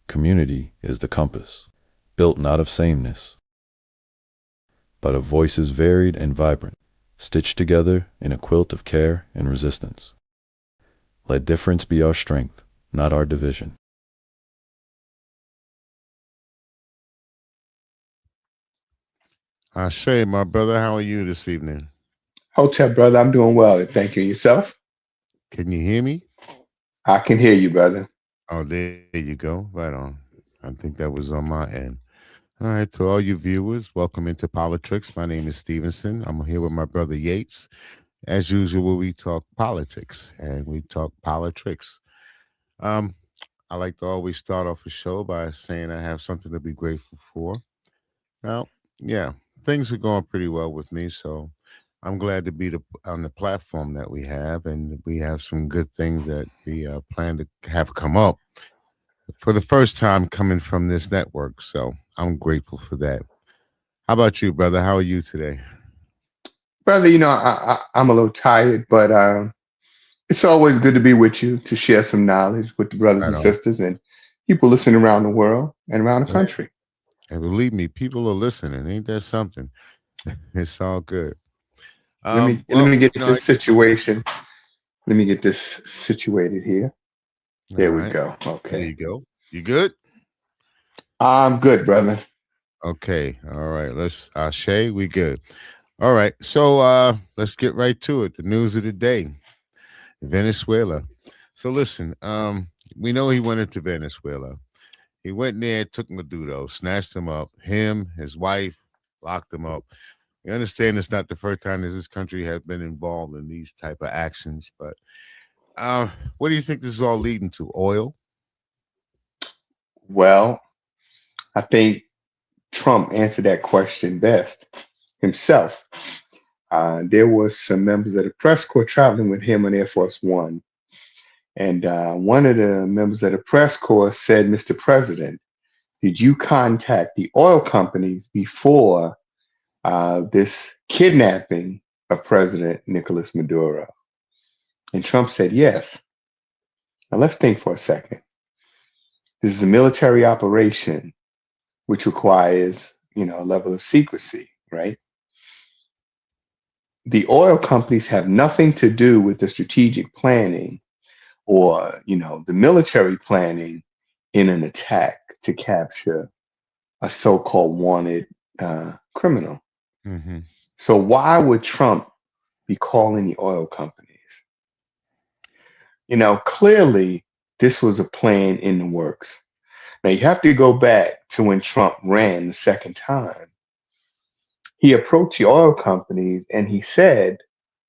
Community is the compass, built not of sameness, but of voices varied and vibrant, stitched together in a quilt of care and resistance. Let difference be our strength, not our division. Shay, my brother, how are you this evening? Hotel brother, I'm doing well. Thank you. Yourself? Can you hear me? I can hear you, brother. Oh, there you go. Right on. I think that was on my end. All right, to all you viewers, welcome into Politrics. My name is Stevenson. I'm here with my brother Yates. As usual, we talk politics and we talk politricks. Um, I like to always start off a show by saying I have something to be grateful for. Well, yeah, things are going pretty well with me, so I'm glad to be on the platform that we have, and we have some good things that we plan to have come up for the first time coming from this network. So I'm grateful for that. How about you, brother? How are you today? Brother, I'm a little tired, but it's always good to be with you to share some knowledge with the brothers Right and on. sisters and people listening around the world and around the Yeah. country. And believe me, people are listening. Ain't that something? It's all good. Let Well, me get you know, this situation. Let me get this situated here. all There we right. go. There Okay. you go. You good? I'm good, brother. Okay. All right. Let's Shay, we good. All right. So let's get right to it. The news of the day. Venezuela. So listen, we know he went into Venezuela. He went there, took Maduro, snatched him up, him, his wife, locked him up. We understand it's not the first time that this country has been involved in these type of actions, but what do you think this is all leading to? Oil? Well, I think Trump answered that question best himself. There was some members of the press corps traveling with him on Air Force One. And one of the members of the press corps said, Mr. President, did you contact the oil companies before this kidnapping of President Nicolas Maduro? And Trump said, yes. Now let's think for a second. This is a military operation which requires, a level of secrecy, right? The oil companies have nothing to do with the strategic planning or, the military planning in an attack to capture a so-called wanted criminal. Mm-hmm. So why would Trump be calling the oil companies? Clearly this was a plan in the works. Now you have to go back to when Trump ran the second time. He approached the oil companies and he said,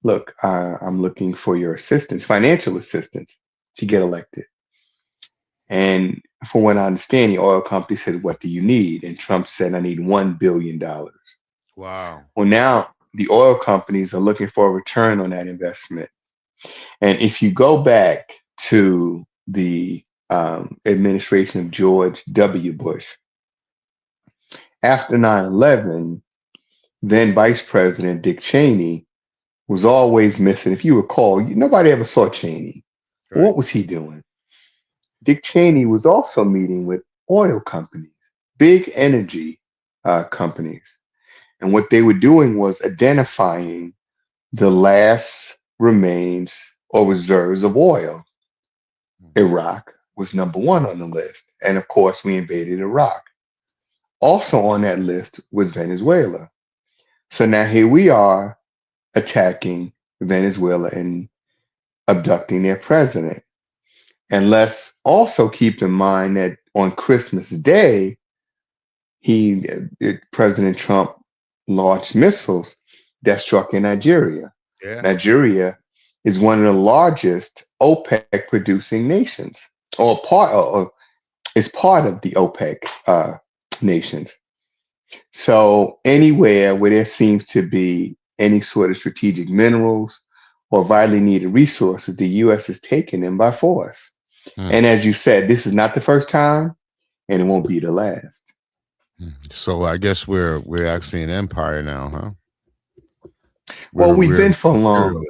"Look, I'm looking for your assistance, financial assistance, to get elected." And from what I understand, the oil company said, "What do you need?" And Trump said, "I need $1 billion." Wow. Well, now the oil companies are looking for a return on that investment. And if you go back to the administration of George W. Bush, after 9/11, then Vice President Dick Cheney was always missing. If you recall, nobody ever saw Cheney. Right. What was he doing? Dick Cheney was also meeting with oil companies, big energy companies. And what they were doing was identifying the last remains or reserves of oil. Mhm. Iraq was number one on the list. And of course, we invaded Iraq. Also on that list was Venezuela. So now here we are attacking Venezuela and abducting their president. And let's also keep in mind that on Christmas Day, President Trump launched missiles that struck in Nigeria. Yeah. Nigeria is one of the largest OPEC producing nations, or is part of the OPEC nations. So anywhere where there seems to be any sort of strategic minerals or vitally needed resources, the U.S. is taking them by force. Mm. And as you said, this is not the first time, and it won't be the last. So I guess we're actually an empire now, huh? Well, we've We're been for long.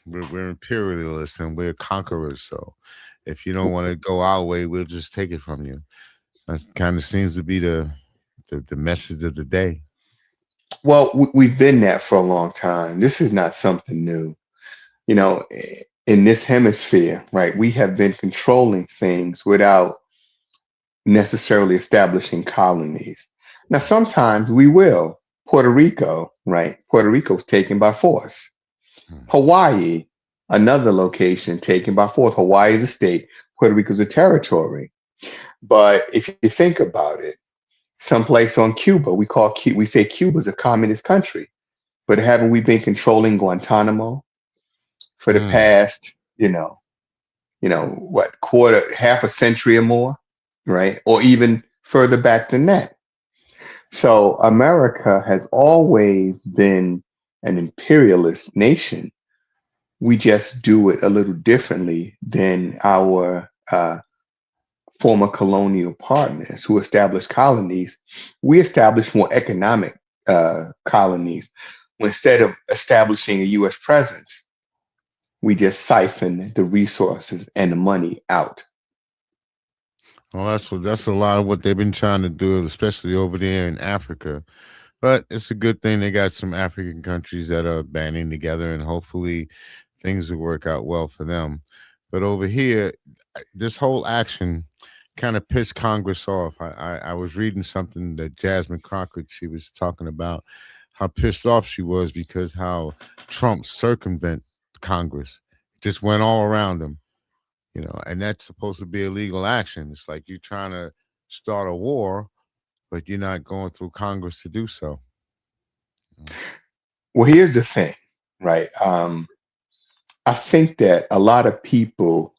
imperialists. We're imperialists and we're conquerors. So if you don't want to go our way, we'll just take it from you. That kind of seems to be the message of the day. Well, we've been that for a long time. This is not something new. You know, in this hemisphere, right, we have been controlling things without necessarily establishing colonies. Now, sometimes we will. Puerto Rico, right? Puerto Rico's taken by force. Hmm. Hawaii, another location taken by force. Hawaii is a state, Puerto Rico's a territory. But if you think about it, someplace on Cuba, we say Cuba's a communist country. But haven't we been controlling Guantanamo for the Hmm. past, what, half a century or more, right? Or even further back than that. So America has always been an imperialist nation. We just do it a little differently than our former colonial partners who established colonies. We established more economic colonies. Instead of establishing a U.S. presence, we just siphon the resources and the money out. Well, that's a lot of what they've been trying to do, especially over there in Africa. But it's a good thing they got some African countries that are banding together, and hopefully things will work out well for them. But over here, this whole action kind of pissed Congress off. I was reading something that Jasmine Crockett, she was talking about how pissed off she was because how Trump circumvent Congress, just went all around him, and that's supposed to be illegal action. It's like you're trying to start a war, but you're not going through Congress to do so. Well, here's the thing, right? I think that a lot of people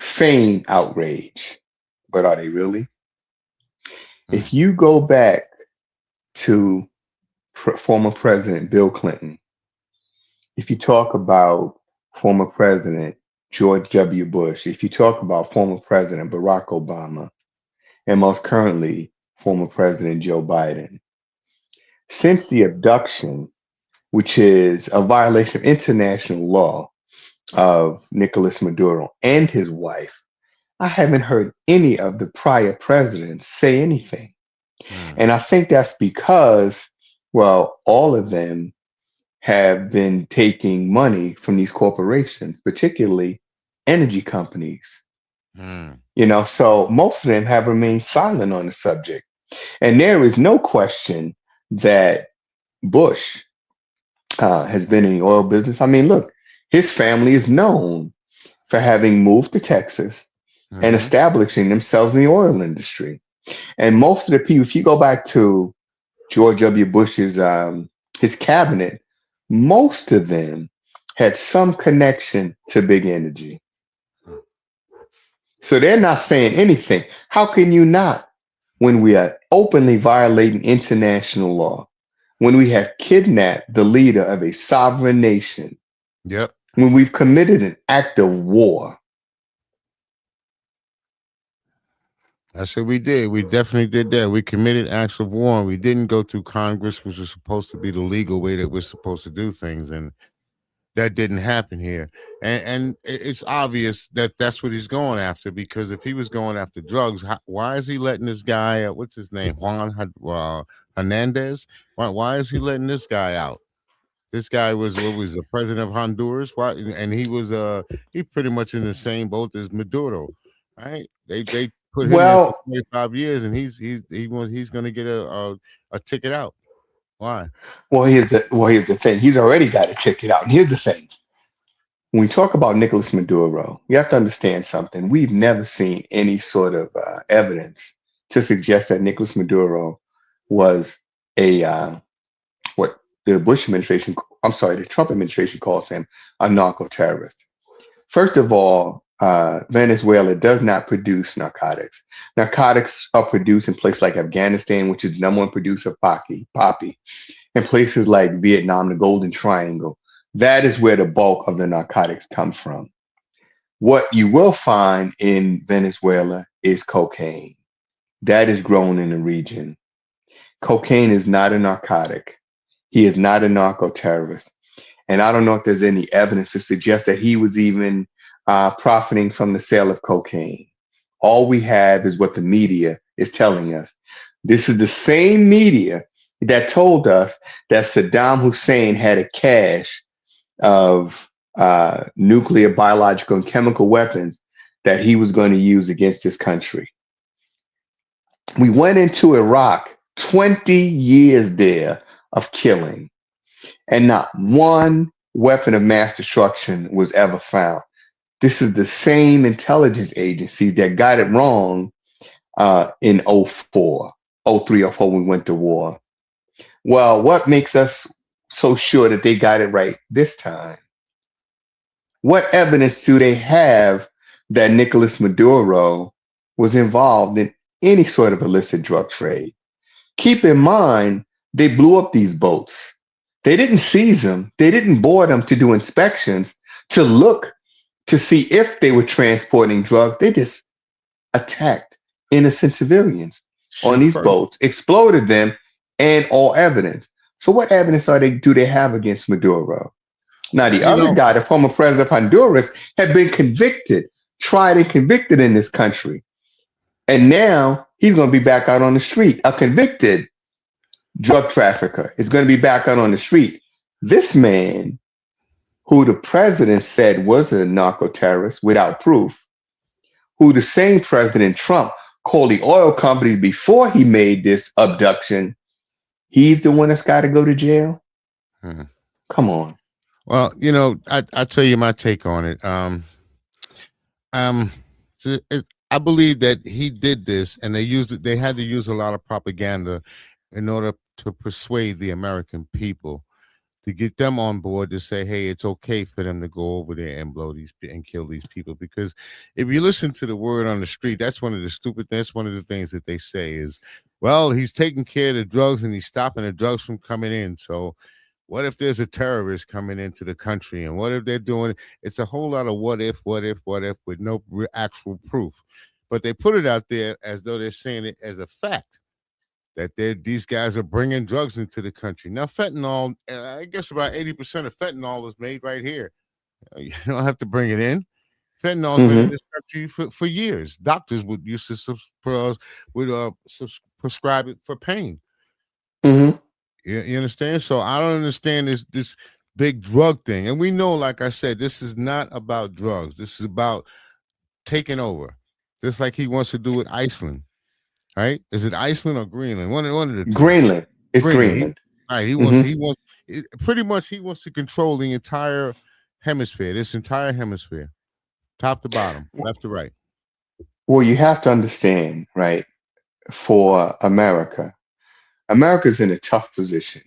feign outrage, but are they really? Mm. If you go back to former President Bill Clinton, if you talk about former President George W. Bush, if you talk about former President Barack Obama, and most currently former President Joe Biden, since the abduction, which is a violation of international law of Nicolas Maduro and his wife, I haven't heard any of the prior presidents say anything. Mm. And I think that's because, well, all of them have been taking money from these corporations, particularly energy companies. Mm. So most of them have remained silent on the subject. And there is no question that Bush has been in the oil business. I mean, look, his family is known for having moved to Texas and Mm-hmm. establishing themselves in the oil industry. And most of the people, if you go back to George W. Bush's his cabinet, most of them had some connection to big energy. So they're not saying anything. How can you not when we are openly violating international law, when we have kidnapped the leader of a sovereign nation, Yep. when we've committed an act of war? That's what we did. We definitely did that. We committed acts of war. And we didn't go through Congress, which was supposed to be the legal way that we're supposed to do things, and that didn't happen here. And it's obvious that that's what he's going after. Because if he was going after drugs, why is he letting this guy? What's his name? Hernandez. Why is he letting this guy out? This guy was what was the president of Honduras. Why? And he pretty much in the same boat as Maduro, right? They put him in for Well, 25 years, and he's going to get a ticket out. Why? here's the thing. He's already got a ticket out. And here's the thing. When we talk about Nicolas Maduro, you have to understand something. We've never seen any sort of evidence to suggest that Nicolas Maduro was a what the Bush administration, I'm sorry, the Trump administration calls him a narco terrorist. First of all, Venezuela does not produce narcotics. Narcotics are produced in places like Afghanistan, which is the number one producer of poppy, and places like Vietnam, the Golden Triangle. That is where the bulk of the narcotics come from. What you will find in Venezuela is cocaine. That is grown in the region. Cocaine is not a narcotic. He is not a narco terrorist. And I don't know if there's any evidence to suggest that he was even profiting from the sale of cocaine All we have is what the media is telling us. This is the same media that told us that Saddam Hussein had a cache of nuclear, biological, and chemical weapons that he was going to use against his country. We went into Iraq, 20 years there of killing, and not one weapon of mass destruction was ever found. This is the same intelligence agencies that got it wrong in 04, 03, 04 when we went to war. Well, what makes us so sure that they got it right this time? What evidence do they have that Nicolas Maduro was involved in any sort of illicit drug trade? Keep in mind, they blew up these boats. They didn't seize them. They didn't board them to do inspections to look to see if they were transporting drugs. They just attacked innocent civilians on these boats, exploded them, and all evidence. So what evidence do they have against Maduro? Now, the other guy, the former president of Honduras, had been convicted, tried and convicted in this country. And now he's going to be back out on the street. A convicted drug trafficker is going to be back out on the street. This man, who the president said was a narco terrorist without proof, who the same President Trump called the oil companies before he made this abduction, he's the one that's got to go to jail? Come on. Well, I'll tell you my take on it. I believe that he did this, and they had to use a lot of propaganda in order to persuade the American people, to get them on board, to say, hey, it's okay for them to go over there and blow these and kill these people. Because if you listen to the word on the street, that's one of the things that they say is, well, he's taking care of the drugs and he's stopping the drugs from coming in. So what if there's a terrorist coming into the country, and what if they're doing? It's a whole lot of what if with no actual proof. But they put it out there as though they're saying it as a fact that these guys are bringing drugs into the country. Now, fentanyl, I guess about 80% of fentanyl is made right here. You don't have to bring it in. Fentanyl's been in this country for years. Doctors would used to prescribe it for pain. You understand? So I don't understand this big drug thing. And we know, like I said, this is not about drugs. This is about taking over. Just like he wants to do with Iceland. Right? Is it Iceland or Greenland? One of the two. Greenland. It's Greenland. He wants to control the entire hemisphere, this entire hemisphere, top to bottom, left to right. Well, you have to understand, right? For America's in a tough position.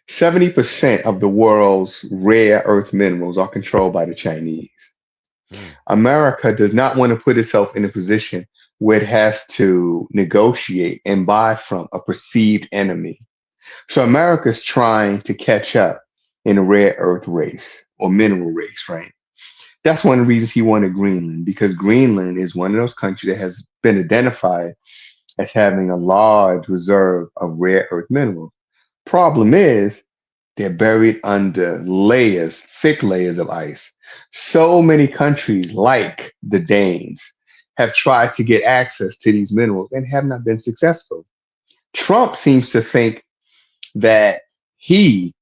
70% of the world's rare earth minerals are controlled by the Chinese. America does not want to put itself in a position where it has to negotiate and buy from a perceived enemy. So America's trying to catch up in a rare earth race or mineral race, right? That's one of the reasons he wanted Greenland, because Greenland is one of those countries that has been identified as having a large reserve of rare earth minerals. Problem is, they're buried under thick layers of ice. So many countries, like the Danes, have tried to get access to these minerals and have not been successful. Trump seems to think that he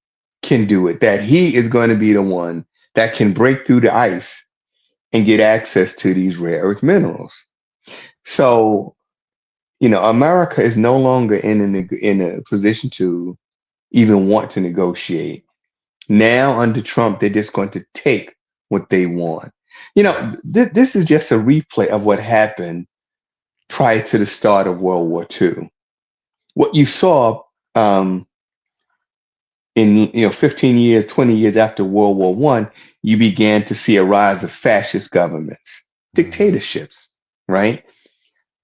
can do it, that he is going to be the one that can break through the ice and get access to these rare earth minerals. So, America is no longer in a position to even want to negotiate. Now, under Trump, they're just going to take what they want. This is just a replay of what happened prior to the start of World War II. What you saw in 15 years, 20 years after World War I, you began to see a rise of fascist governments, dictatorships, right?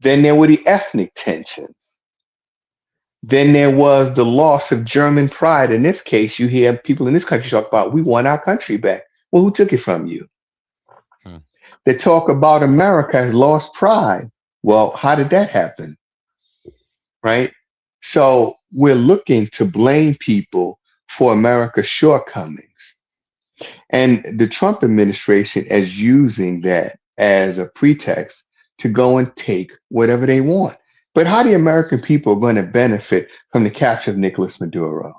Then there were the ethnic tensions. Then there was the loss of German pride. In this case, you hear people in this country talk about, we want our country back. Well, who took it from you? They talk about America has lost pride. Well, how did that happen? Right? So we're looking to blame people for America's shortcomings. And the Trump administration is using that as a pretext to go and take whatever they want. But how the American people are going to benefit from the capture of Nicolas Maduro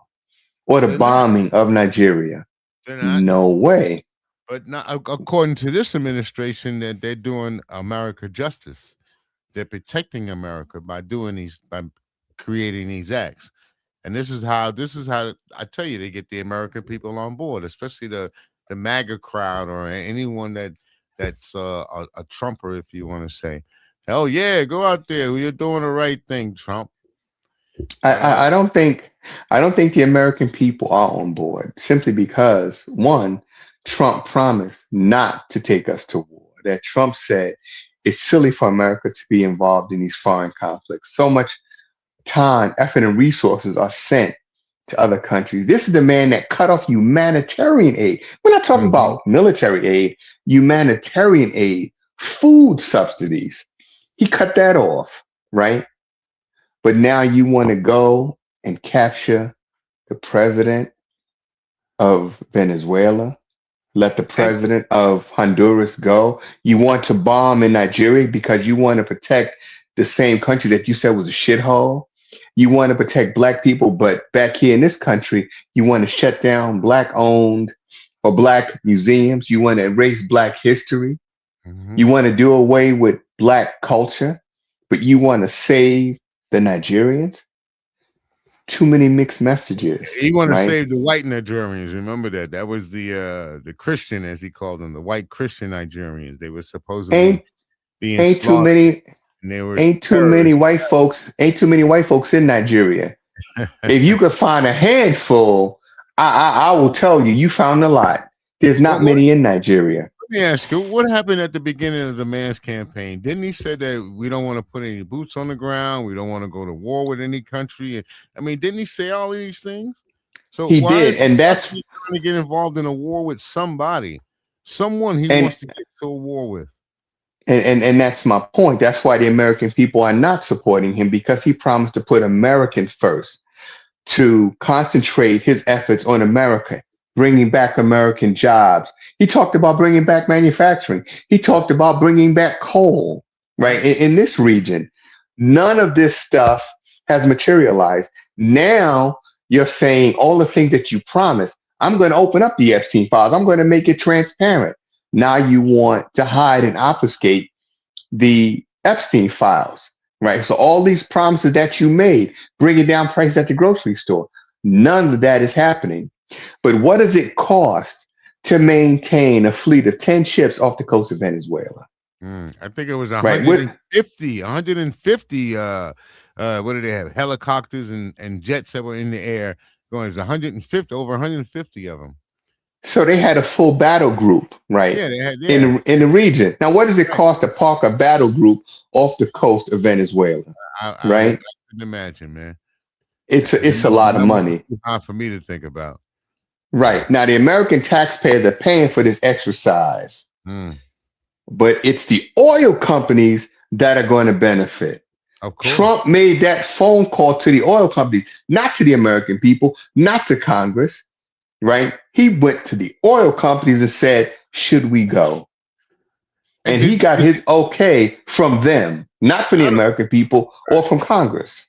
or the They're not. bombing of Nigeria? They're not. No way. But not according to this administration, that they're doing America justice. They're protecting America by creating these acts. And this is how I tell you they get the American people on board, especially the MAGA crowd or anyone that's a Trumper, if you want to say. Hell yeah, go out there. You're doing the right thing, Trump. I don't think the American people are on board simply because one, Trump promised not to take us to war. That Trump said it's silly for America to be involved in these foreign conflicts. So much time, effort, and resources are sent to other countries. This is the man that cut off humanitarian aid. We're not talking about military aid, humanitarian aid, food subsidies. He cut that off, right? But now you want to go and capture the president of Venezuela, let the president of Honduras go. You want to bomb in Nigeria because you want to protect the same country that you said was a shithole. You want to protect black people, but back here in this country, you want to shut down black owned or black museums. You want to erase black history. You want to do away with black culture, but you want to save the Nigerians. Too many mixed messages. He wanted right? to save the white Nigerians. Remember that? That was the Christian, as he called them, the white Christian Nigerians. They were supposedly being ain't too many. And they were ain't too many white folks. Ain't too many white folks in Nigeria. If you could find a handful, I will tell you, you found a lot. There's not many in Nigeria. Let me ask you, what happened at the beginning of the man's campaign? Didn't he say that we don't want to put any boots on the ground? We don't want to go to war with any country? I mean, didn't he say all of these things? So he did, and that's trying to get involved in a war with somebody, someone he wants to get to a war with. And that's my point. That's why the American people are not supporting him, because he promised to put Americans first, to concentrate his efforts on America, bringing back American jobs. He talked about bringing back manufacturing. He talked about bringing back coal, right? In this region, none of this stuff has materialized. Now you're saying all the things that you promised. I'm going to open up the Epstein files. I'm going to make it transparent. Now you want to hide and obfuscate the Epstein files, right? So all these promises that you made, bringing down prices at the grocery store, none of that is happening. But what does it cost to maintain a fleet of 10 ships off the coast of Venezuela? I think it was 150, 150. What did they have? Helicopters and jets that were in the air going. It's 150, over 150 of them. So they had a full battle group, right? Yeah, they had, in the region. Now, what does it cost to park a battle group off the coast of Venezuela? Right? I can imagine, man. It's a lot of money. Hard for me to think about. Right. Now, the American taxpayers are paying for this exercise, but it's the oil companies that are going to benefit. Of course. Trump made that phone call to the oil companies, not to the American people, not to Congress, right? He went to the oil companies and said, should we go? And he got his okay from them, not from the American people or from Congress.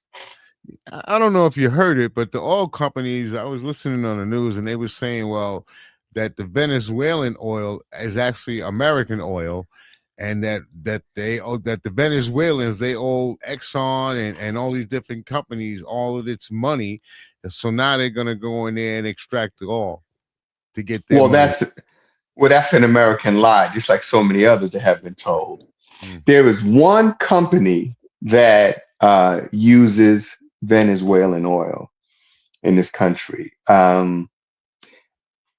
I don't know if you heard it, but the oil companies, I was listening on the news and they were saying, well, that the Venezuelan oil is actually American oil, and that the Venezuelans, they owe Exxon and all these different companies all of its money. So now they're going to go in there and extract it all to get their money. That's an American lie, just like so many others that have been told. There is one company that uses Venezuelan oil in this country. I'm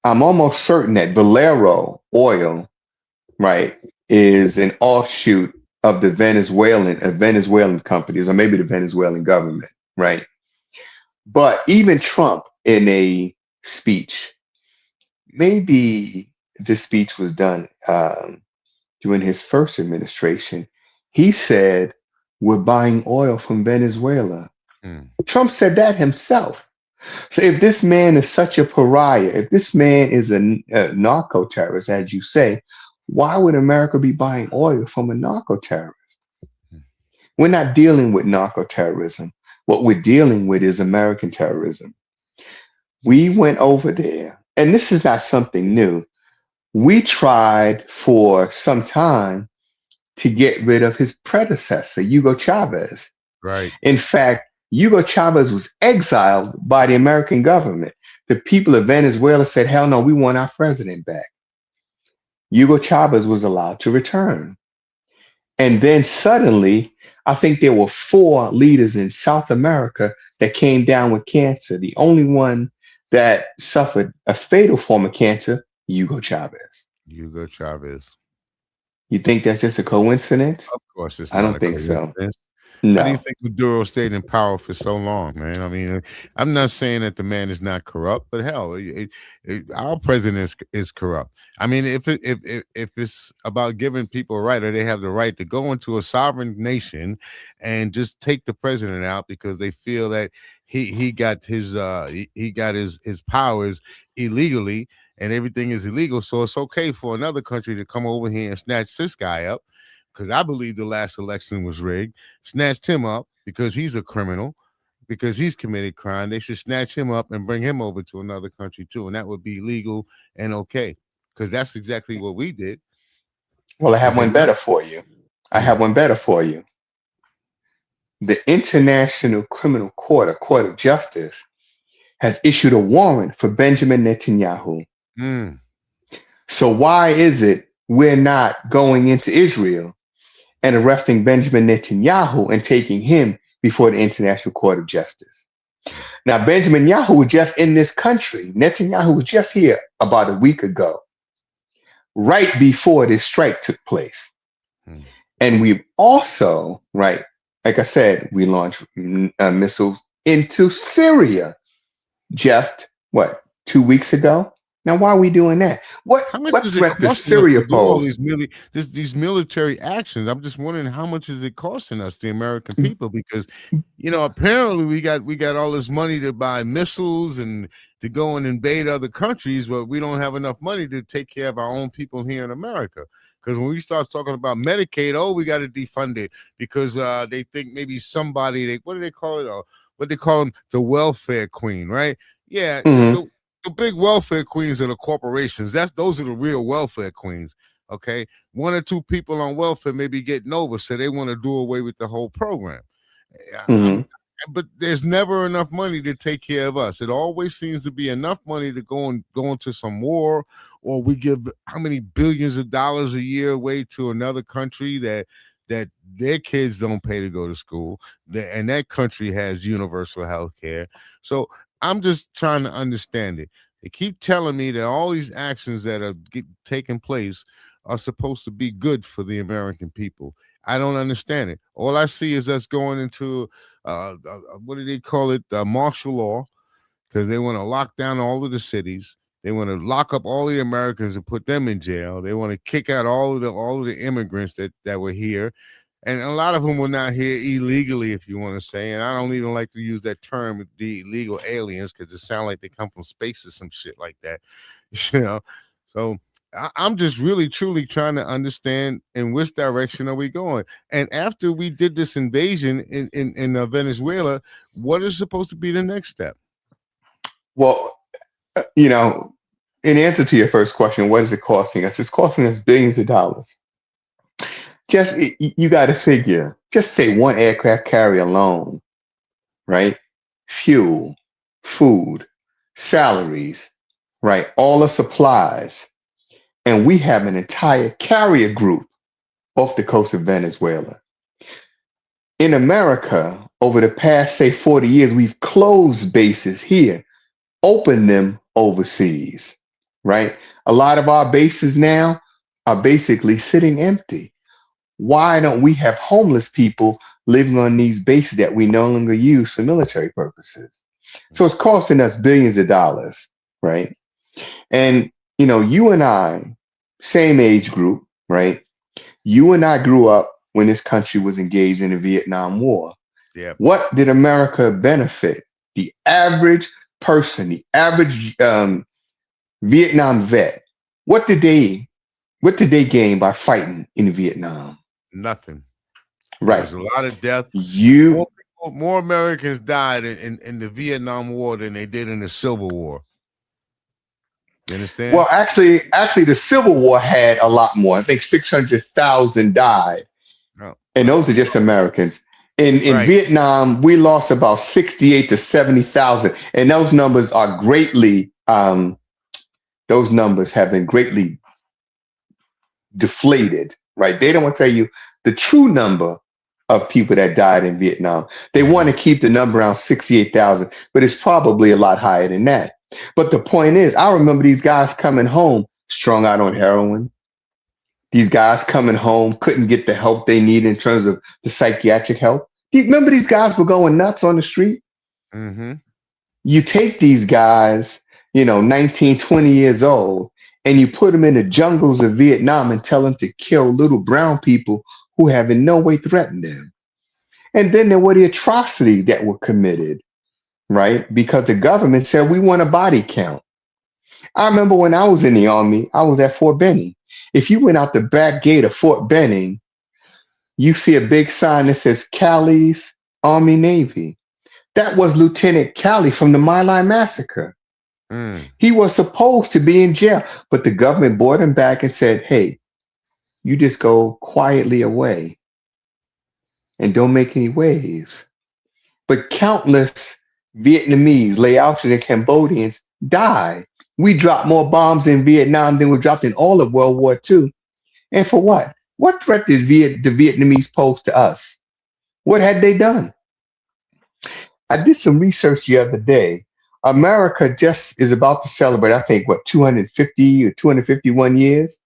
almost certain that Valero Oil, right, is an offshoot of the Venezuelan companies, or maybe the Venezuelan government, right? But even Trump, in a speech, maybe this speech was done during his first administration, he said, we're buying oil from Venezuela. Trump said that himself. So if this man is such a pariah, if this man is a narco terrorist, as you say, why would America be buying oil from a narco terrorist? We're not dealing with narco terrorism. What we're dealing with is American terrorism. We went over there, and this is not something new. We tried for some time to get rid of his predecessor, Hugo Chavez. Right. In fact, Hugo Chavez was exiled by the American government. The people of Venezuela said, hell no, we want our president back. Hugo Chavez was allowed to return. And then suddenly, I think there were four leaders in South America that came down with cancer. The only one that suffered a fatal form of cancer, Hugo Chavez. Hugo Chavez. You think that's just a coincidence? Of course, it's I not don't a think so. coincidence. How do you No. think Maduro stayed in power for so long, man? I mean, I'm not saying that the man is not corrupt, but hell, our president is corrupt. I mean, if it's about giving people a right, or they have the right to go into a sovereign nation and just take the president out because they feel that he got his his powers illegally and everything is illegal, so it's okay for another country to come over here and snatch this guy up. Because I believe the last election was rigged, snatched him up because he's a criminal, because he's committed crime. They should snatch him up and bring him over to another country too, and that would be legal and okay, because that's exactly what we did. Well, I have Is it one not? better for you. I have one better for you. The International Criminal Court, a court of justice, has issued a warrant for Benjamin Netanyahu. Mm. So why is it we're not going into Israel and arresting Benjamin Netanyahu and taking him before the International Court of Justice? Now, Benjamin Netanyahu was just in this country. Netanyahu was just here about a week ago, right before this strike took place. Mm. And we've also, right, like I said, we launched missiles into Syria just, 2 weeks ago? Now, why are we doing that? What does it threat does cost us Syria to do all pose? these military actions? I'm just wondering how much is it costing us, the American people? Because apparently we got all this money to buy missiles and to go and invade other countries, but we don't have enough money to take care of our own people here in America. Because when we start talking about Medicaid, we got to defund it because they think maybe somebody, what do they call it? What they call them, the welfare queen, right? Yeah, Mhm. the big welfare queens are the corporations. Those are the real welfare queens. Okay, one or two people on welfare may be getting over, so they want to do away with the whole program. Mhm. But there's never enough money to take care of us. It always seems to be enough money to go into some war, or we give how many billions of dollars a year away to another country that their kids don't pay to go to school, and that country has universal health care. So I'm just trying to understand it. They keep telling me that all these actions that are taking place are supposed to be good for the American people. I don't understand it. All I see is us going into what do they call it? Martial law, because they want to lock down all of the cities. They want to lock up all the Americans and put them in jail. They want to kick out all of the immigrants that were here. And a lot of them were not here illegally, if you want to say. And I don't even like to use that term, the illegal aliens, because it sounds like they come from space or some shit like that. So I'm just really, truly trying to understand in which direction are we going. And after we did this invasion in Venezuela, what is supposed to be the next step? Well, in answer to your first question, what is it costing us? It's costing us billions of dollars. Just you got to figure, just say one aircraft carrier alone, right? Fuel, food, salaries, right? All the supplies. And we have an entire carrier group off the coast of Venezuela. In America, over the past, say, 40 years, we've closed bases here, opened them overseas, right? A lot of our bases now are basically sitting empty. Why don't we have homeless people living on these bases that we no longer use for military purposes? So it's costing us billions of dollars, right? And, you and I, same age group, right? You and I grew up when this country was engaged in the Vietnam War. Yeah. What did America benefit? The average person, the average Vietnam vet, what did they gain by fighting in Vietnam? Nothing. There Right. was a lot of death. You More Americans died in the Vietnam War than they did in the Civil War. You understand? Well, actually, the Civil War had a lot more. I think 600,000 died, No. and those are just Americans. In Right. Vietnam, we lost about 68 to 70,000, and those numbers are greatly. Those numbers have been greatly deflated. Right? They don't want to tell you the true number of people that died in Vietnam. They want to keep the number around 68,000, but it's probably a lot higher than that. But the point is, I remember these guys coming home strung out on heroin. These guys coming home couldn't get the help they need in terms of the psychiatric help. Remember, these guys were going nuts on the street. Mm-hmm. You take these guys, 19, 20 years old, and you put them in the jungles of Vietnam and tell them to kill little brown people who have in no way threatened them. And then there were the atrocities that were committed, right? Because the government said we want a body count. I remember when I was in the army, I was at Fort Benning. If you went out the back gate of Fort Benning, you see a big sign that says Callie's Army Navy. That was Lieutenant Callie from the My Lai massacre. He was supposed to be in jail, but the government brought him back and said, hey, you just go quietly away and don't make any waves. But countless Vietnamese, Laotians, and Cambodians died. We dropped more bombs in Vietnam than were dropped in all of World War II. And for what? What threat did the Vietnamese pose to us? What had they done? I did some research the other day. America just is about to celebrate, I think, 250 or 251 years?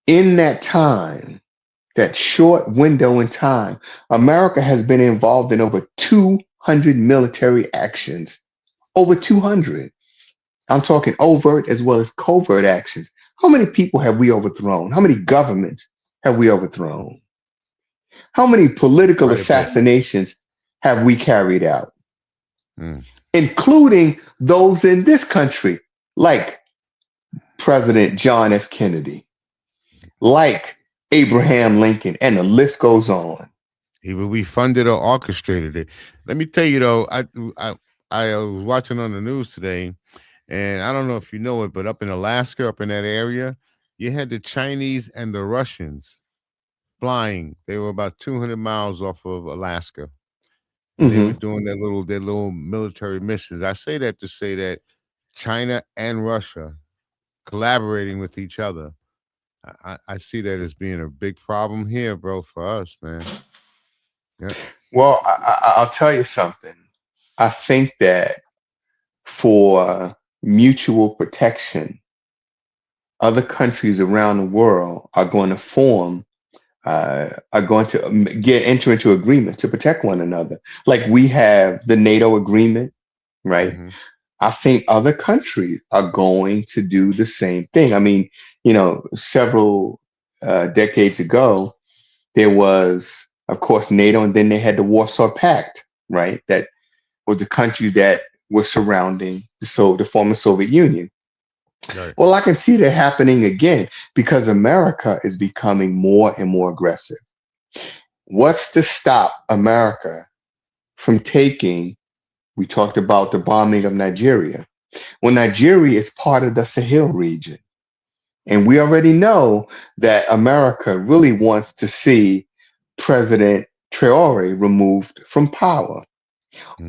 In that time, that short window in time, America has been involved in over 200 military actions. Over 200. I'm talking overt as well as covert actions. How many people have we overthrown? How many governments have we overthrown? How many political assassinations have we carried out? Including those in this country, like President John F. Kennedy, like Abraham Lincoln, and the list goes on. Either we funded or orchestrated it. Let me tell you though, I was watching on the news today, and I don't know if you know it, but up in Alaska, up in that area, you had the Chinese and the Russians flying. They were about 200 miles off of Alaska. And they were doing their little military missions. I say that to say that China and Russia collaborating with each other, I see that as being a big problem here, bro, for us, man. Yeah. Well, I'll tell you something. I think that for mutual protection, other countries around the world are going to enter into agreement to protect one another. Like we have the NATO agreement, right? I think other countries are going to do the same thing. I mean, several decades ago, there was, of course, NATO, and then they had the Warsaw Pact, right? That was the countries that were surrounding the former Soviet Union. Right. Well, I can see that happening again because America is becoming more and more aggressive. What's to stop America from taking? We talked about the bombing of Nigeria. Well, Nigeria is part of the Sahel region. And we already know that America really wants to see President Traore removed from power.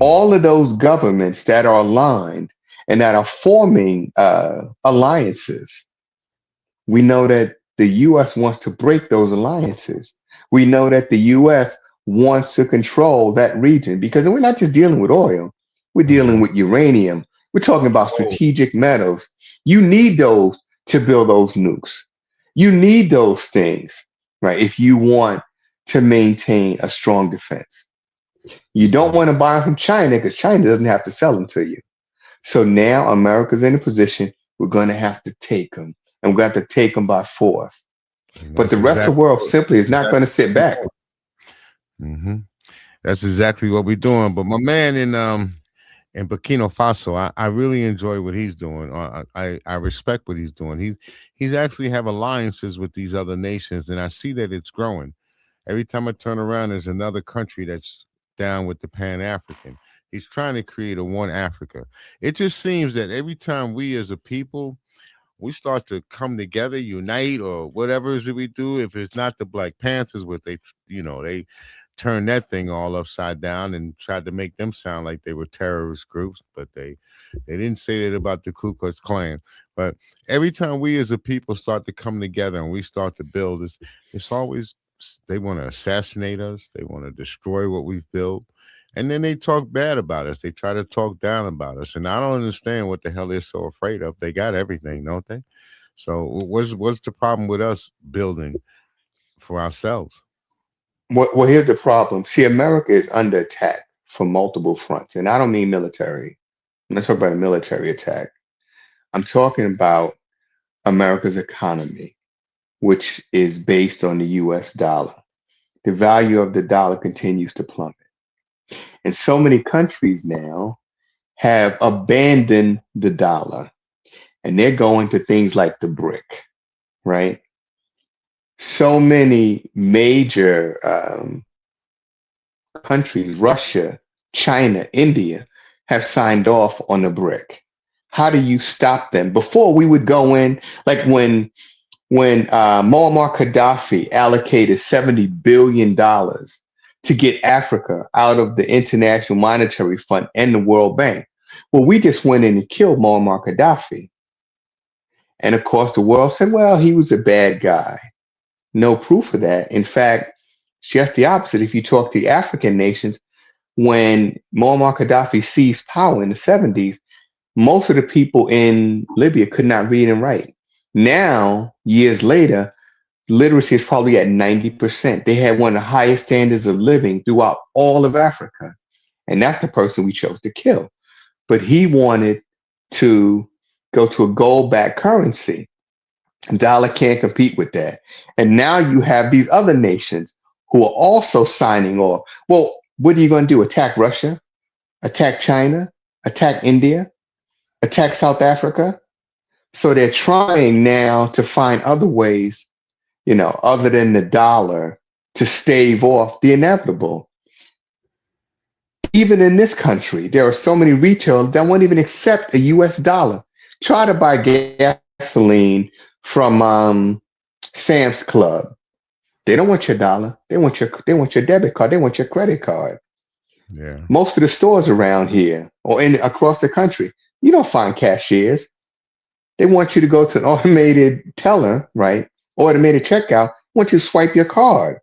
All of those governments that are aligned and that are forming alliances, we know that the U.S. wants to break those alliances. We know that the U.S. wants to control that region because we're not just dealing with oil. We're dealing with uranium. We're talking about strategic metals. You need those to build those nukes. You need those things, right? If you want to maintain a strong defense. You don't want to buy them from China because China doesn't have to sell them to you. So now America's in a position we're going to have to take them, and we're going to have to take them by force. But the rest of the world simply is not going to sit back. That's exactly what we're doing. But my man in Burkina Faso, I really enjoy what he's doing. I respect what he's doing. He's actually have alliances with these other nations, and I see that it's growing. Every time I turn around, there's another country that's down with the Pan-African. He's trying to create a one Africa. It just seems that every time we as a people we start to come together, unite, or whatever is it we do. If it's not the Black Panthers, what they, they turned that thing all upside down and tried to make them sound like they were terrorist groups, but they didn't say that about the Ku Klux Klan. But every time we as a people start to come together and we start to build, it's always they want to assassinate us. They want to destroy what we've built. And then they talk bad about us. They try to talk down about us. And I don't understand what the hell they're so afraid of. They got everything, don't they? So what's the problem with us building for ourselves? Well, here's the problem. See, America is under attack from multiple fronts, and I don't mean military. I'm not talking about a military attack. I'm talking about America's economy, which is based on the US dollar. The value of the dollar continues to plummet. And so many countries now have abandoned the dollar and they're going to things like the brick, right? So many major countries, Russia, China, India, have signed off on the brick. How do you stop them? Before we would go in, like when Muammar Gaddafi allocated $70 billion to get Africa out of the International Monetary Fund and the World Bank. Well, we just went in and killed Muammar Gaddafi. And of course, the world said, well, he was a bad guy. No proof of that. In fact, it's just the opposite. If you talk to the African nations, when Muammar Gaddafi seized power in the 70s, most of the people in Libya could not read and write. Now, years later, literacy is probably at 90%. They had one of the highest standards of living throughout all of Africa. And that's the person we chose to kill. But he wanted to go to a gold-backed currency. Dollar can't compete with that. And now you have these other nations who are also signing off. Well, what are you going to do? Attack Russia? Attack China? Attack India? Attack South Africa? So they're trying now to find other ways, other than the dollar to stave off the inevitable. Even in this country, there are so many retailers that won't even accept a US dollar. Try to buy gasoline from Sam's Club. They don't want your dollar. They want your debit card. They want your credit card. Yeah. Most of the stores around here or across the country, you don't find cashiers. They want you to go to an automated teller, right? Automated checkout. Want you to swipe your card.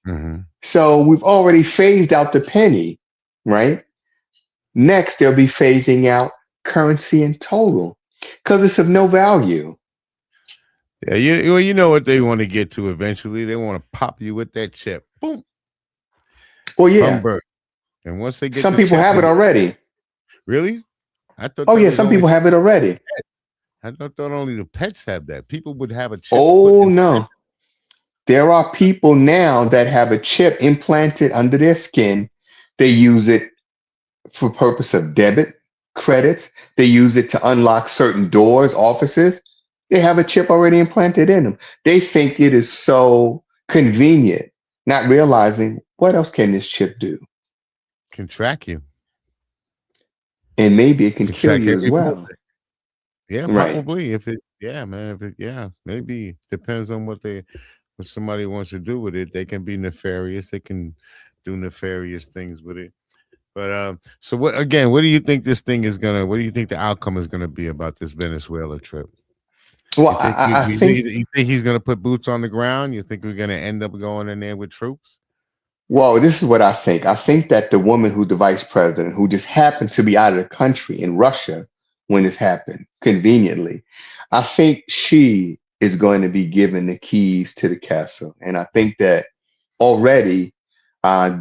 Mm-hmm. So we've already phased out the penny, right? Next, they'll be phasing out currency in total because it's of no value. Yeah, you know what they want to get to eventually. They want to pop you with that chip. Boom. Well, yeah. From birth. And once they get some people have it already. Really? I thought. Oh yeah, some people have it already. I thought only the pets have that. People would have a chip. Oh no. There are people now that have a chip implanted under their skin. They use it for purpose of debit, credits. They use it to unlock certain doors, offices. They have a chip already implanted in them. They think it is so convenient, not realizing what else can this chip do? Can track you. And maybe it can kill you as well. Yeah, probably. Right. Maybe depends on what somebody wants to do with it. They can be nefarious. They can do nefarious things with it. But so what do you think this thing is gonna? What do you think the outcome is gonna be about this Venezuela trip? Well, I think you think he's gonna put boots on the ground. You think we're gonna end up going in there with troops? Well, this is what I think. I think that the woman who's the vice president, who just happened to be out of the country in Russia when this happened, conveniently, I think she is going to be given the keys to the castle. And I think that already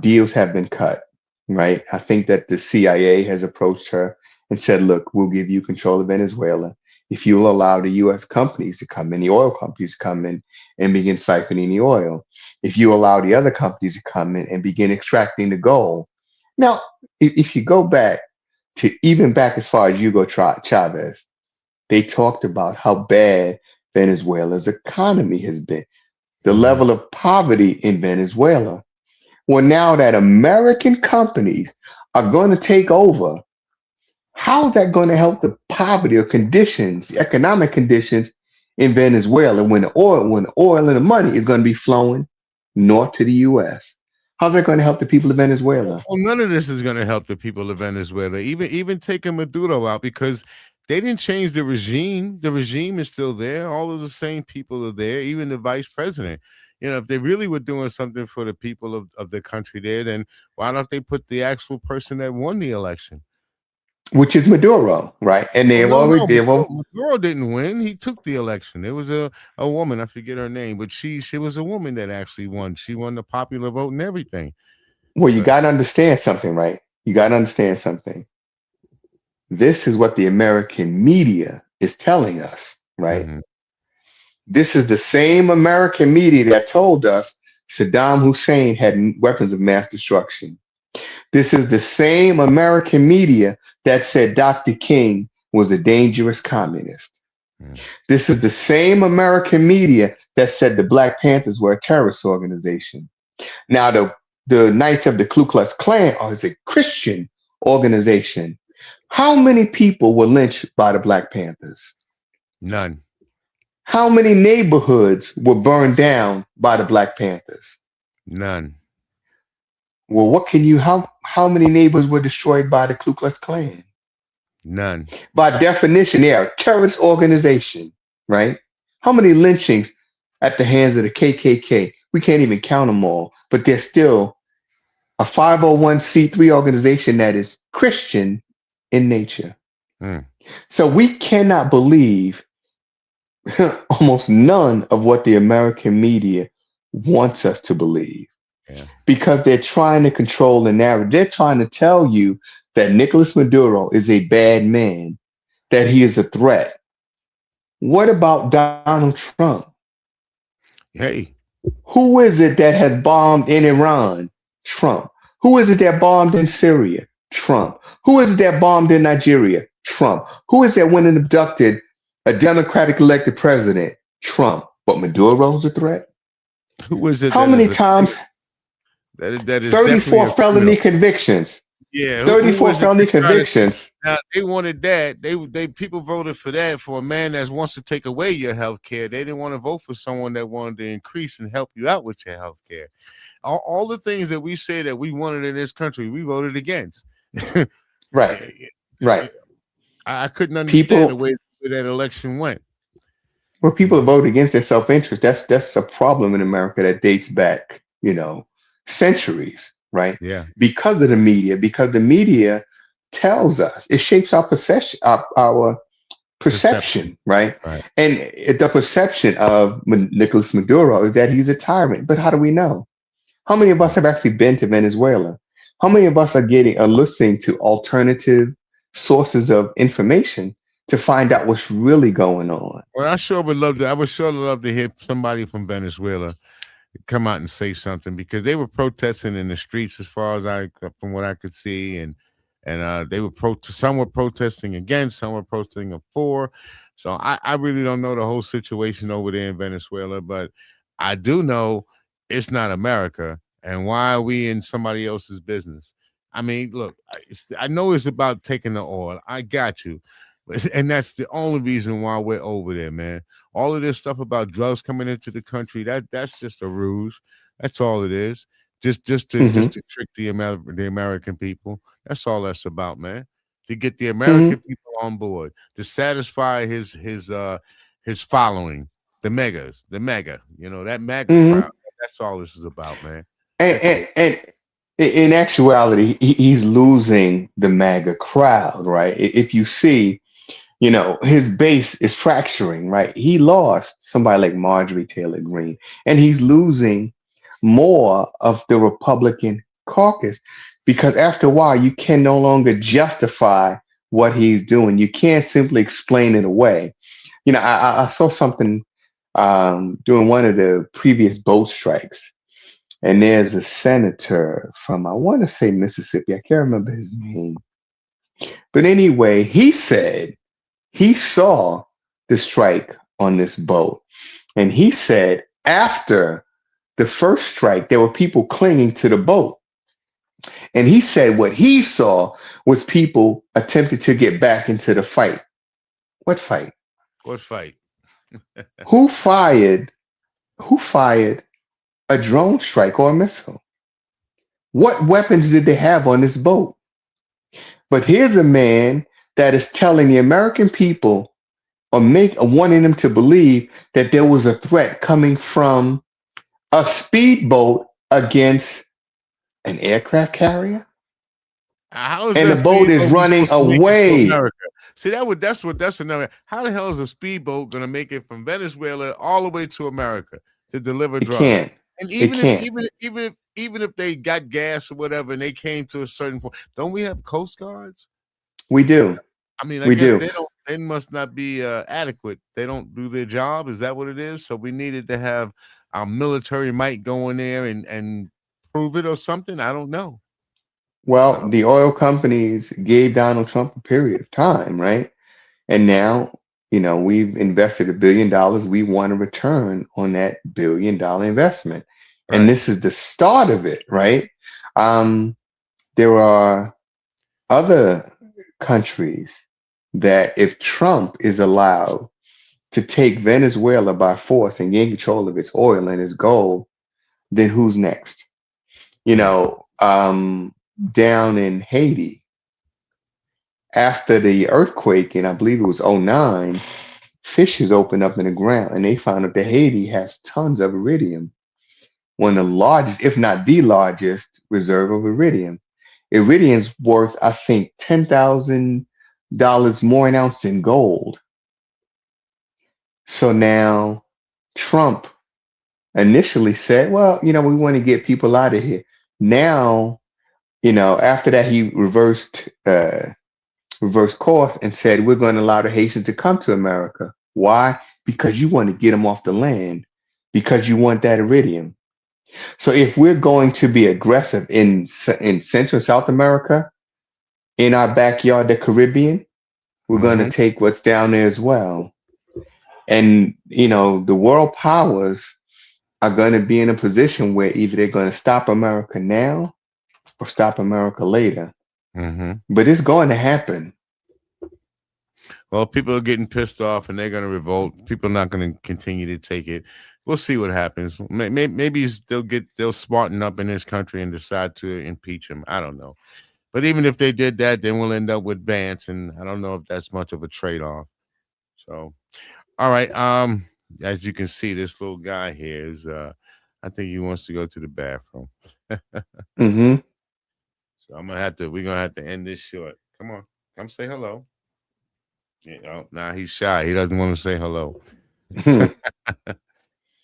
deals have been cut, right? I think that the CIA has approached her and said, look, we'll give you control of Venezuela if you'll allow the U.S. companies to come in, the oil companies to come in and begin siphoning the oil. If you allow the other companies to come in and begin extracting the gold. Now, if you go back to even back as far as Hugo Chavez, they talked about how bad Venezuela's economy has been. the level of poverty in Venezuela. Well, now that American companies are going to take over, how is that going to help the poverty or conditions, the economic conditions in Venezuela when the oil and the money is going to be flowing north to the US? How's that going to help the people of Venezuela? Well, none of this is going to help the people of Venezuela. Even taking Maduro out, because they didn't change the regime. The regime is still there. All of the same people are there. Even the vice president. You know, if they really were doing something for the people of the country there, then why don't they put the actual person that won the election? Which is Maduro, right? And Well, they've already, Maduro didn't win. He took the election. It was a woman. I forget her name, but she was a woman that actually won. She won the popular vote and everything. well, you But got to understand something, right? You got to understand something. This is what the American media is telling us, right? mhm. This is the same American media that told us Saddam Hussein had weapons of mass destruction. This is the same American media that said Dr. King was a dangerous communist. Mm. This is the same American media that said the Black Panthers were a terrorist organization. Now, the Knights of the Ku Klux Klan is a Christian organization. How many people were lynched by the Black Panthers? None. How many neighborhoods were burned down by the Black Panthers? None. Well, how many neighborhoods were destroyed by the Ku Klux Klan? None. By definition, they are a terrorist organization, right? How many lynchings at the hands of the KKK? We can't even count them all, but they're still a 501c3 organization that is Christian in nature. Mm. So we cannot believe almost none of what the American media wants us to believe, Yeah. because they're trying to control the narrative. They're trying to tell you that Nicolas Maduro is a bad man, that he is a threat. What about Donald Trump? Hey. Who is it that has bombed in Iran? Trump. Who is it that bombed in Syria? Trump. Who is it that bombed in Nigeria? Trump. Who is that went and abducted a Democratic elected president? Trump. But Maduro's a threat? Who is it How that many is a times? that is definitely 34 a felony criminal? convictions. Yeah. Who 34 is it felony that's trying to? convictions. Now they wanted that. They people voted for that, for a man that wants to take away your health care. They didn't want to vote for someone that wanted to increase and help you out with your health care. All the things that we say that we wanted in this country, we voted against. Right. Right. I couldn't understand the People, way that election went. well, people Mhm. vote against their self-interest. That's a problem in America that dates back, centuries, right? Yeah. Because of the media, because the media tells us, it shapes our perception, our Perception. perception, right? Right. And the perception of Nicolas Maduro is that he's a tyrant. But how do we know? How many of us have actually been to Venezuela? How many of us are listening to alternative sources of information to find out what's really going on? Well, I would sure love to hear somebody from Venezuela come out and say something, because they were protesting in the streets, as far as from what I could see, and they were some were protesting against, some were protesting for. So I really don't know the whole situation over there in Venezuela, but I do know it's not America, and why are we in somebody else's business? I mean, look, I know it's about taking the oil. I got you. And that's the only reason why we're over there, man. All of this stuff about drugs coming into the country, that's just a ruse. That's all it is. Just Hmm. to trick the American people. That's all that's about, man. To get the Hmm. American people on board, to satisfy his following, the mega, that MAGA Hmm. crowd. That's all this is about, man. And, That's all. and in actuality, he's losing the MAGA crowd, right? If you see, his base is fracturing, right? He lost somebody like Marjorie Taylor Greene, and he's losing more of the Republican caucus, because after a while, you can no longer justify what he's doing. You can't simply explain it away. I saw something during one of the previous boat strikes, and there's a senator from, I want to say, Mississippi. I can't remember his name. But anyway, he said he saw the strike on this boat. And he said after the first strike, there were people clinging to the boat. And he said what he saw was people attempting to get back into the fight. What fight? What fight? Who fired a drone strike or a missile? What weapons did they have on this boat? But here's a man that is telling the American people or wanting them to believe that there was a threat coming from a speedboat against an aircraft carrier. How is And that the boat is speedboat running supposed to make it to away. America? See, that's another. How the hell is a speedboat going to make it from Venezuela all the way to America to deliver It drugs? can't. And It can't. even if they got gas or whatever and they came to a certain point, don't we have coast guards? We do. I mean, I We guess do. they don't. They must not be adequate. They don't do their job. Is that what it is? So we needed to have our military might go in there and prove it or something. I don't know. Well, the oil companies gave Donald Trump a period of time, right? And now, we've invested $1 billion. We want a return on that $1 billion investment. And Right. this is the start of it, right? There are other countries that if Trump is allowed to take Venezuela by force and gain control of its oil and its gold, then who's next? Down in Haiti, after the earthquake, and I believe it was '09, fissures opened up in the ground and they found out that Haiti has tons of iridium, one of the largest, if not the largest, reserve of iridium. Iridium's worth, I think, $10,000 more an ounce than gold. So now Trump initially said, well, we want to get people out of here. Now, after that, he reversed course and said, we're going to allow the Haitians to come to America. Why? Because you want to get them off the land, because you want that iridium. So if we're going to be aggressive in Central and South America, in our backyard, the Caribbean, we're going to take what's down there as well. And, the world powers are going to be in a position where either they're going to stop America now or stop America later. But it's going to happen. Well, people are getting pissed off and they're going to revolt. People are not going to continue to take it. We'll see what happens. Maybe they'll smarten up in this country and decide to impeach him. I don't know. But even if they did that, then we'll end up with Vance, and I don't know if that's much of a trade-off. So, all right. As you can see, this little guy here is I think he wants to go to the bathroom. So we're gonna have to end this short. Come on, come say hello. He's shy. He doesn't want to say hello.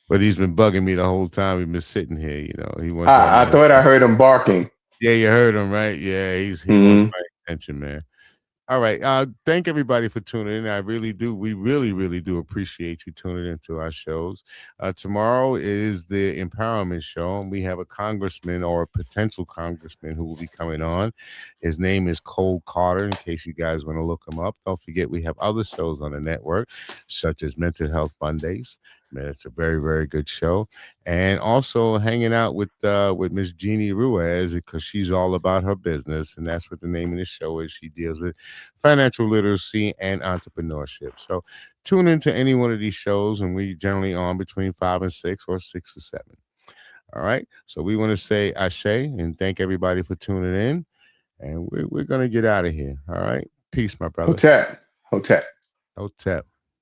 But he's been bugging me the whole time. We've been sitting here. He wants. I thought I heard him barking. Yeah, you heard him, right? Yeah, he wants my attention, man. All right. Thank everybody for tuning in. I really do. We really, really do appreciate you tuning into our shows. Tomorrow is the Empowerment Show, and we have a congressman or a potential congressman who will be coming on. His name is Cole Carter, in case you guys want to look him up. Don't forget, we have other shows on the network, such as Mental Health Mondays. Man, it's a very, very good show. And also hanging out with Miss Jeannie Ruiz, because she's all about her business. And that's what the name of the show is. She deals with financial literacy and entrepreneurship. So tune into any one of these shows, and we generally on between 5 and 6 or 6 to 7. All right. So we want to say ashe and thank everybody for tuning in. And we're going to get out of here. All right. Peace, my brother. Hotep. Hotep.